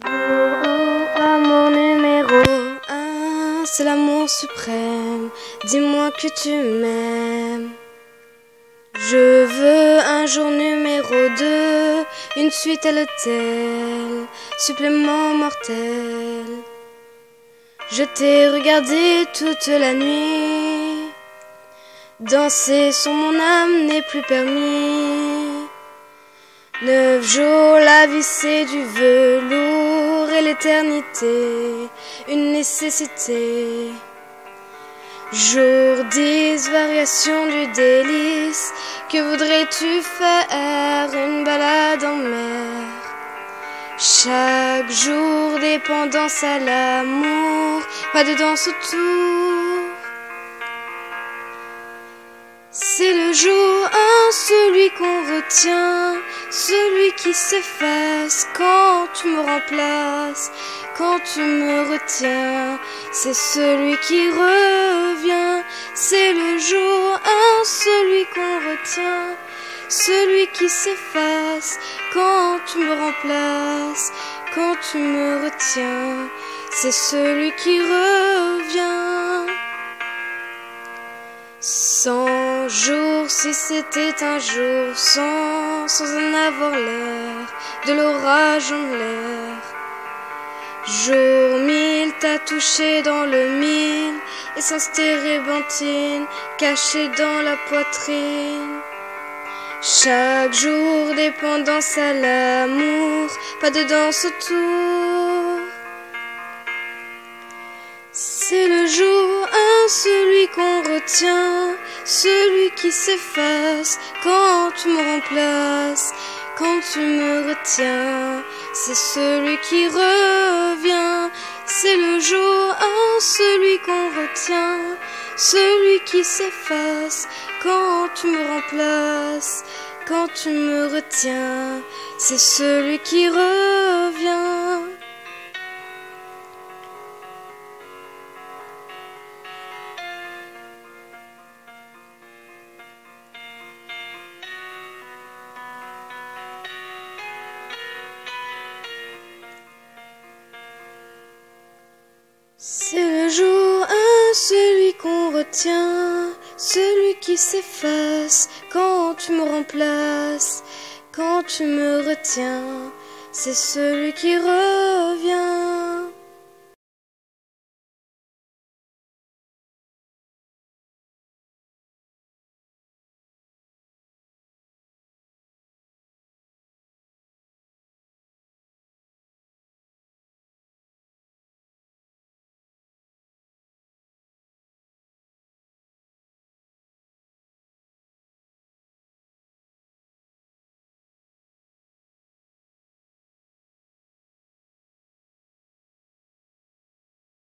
Amour numéro 1, c'est l'amour suprême. Dis-moi que tu m'aimes. Je veux un jour numéro 2, une suite à l'hôtel, supplément mortel. Je t'ai regardé toute la nuit, danser sur mon âme n'est plus permis. 9 jours, la vie c'est du velours et l'éternité, une nécessité. Jour 10, variation du délice, que voudrais-tu faire, une balade en mer. Chaque jour, dépendance à l'amour, pas de danse autour. C'est le jour 1, celui qu'on retient, celui qui s'efface quand tu me remplaces, quand tu me retiens. C'est celui qui revient, c'est le jour 1, celui qu'on retient, celui qui s'efface quand tu me remplaces, quand tu me retiens. C'est celui qui revient. 100 jours, si c'était un jour sans en avoir l'air, de l'orage en l'air. Jour 1000, t'as touché dans le 1000, essence térébenthine, cachée dans la poitrine. Chaque jour, dépendance à l'amour, pas de danse autour. C'est le jour 1, celui qu'on retient, celui qui s'efface quand tu me remplaces, quand tu me retiens. C'est celui qui revient, c'est le jour 1, celui qu'on retient, celui qui s'efface quand tu me remplaces, quand tu me retiens. C'est celui qui revient. C'est le jour 1, celui qu'on retient, celui qui s'efface quand tu me remplaces, quand tu me retiens. C'est celui qui revient.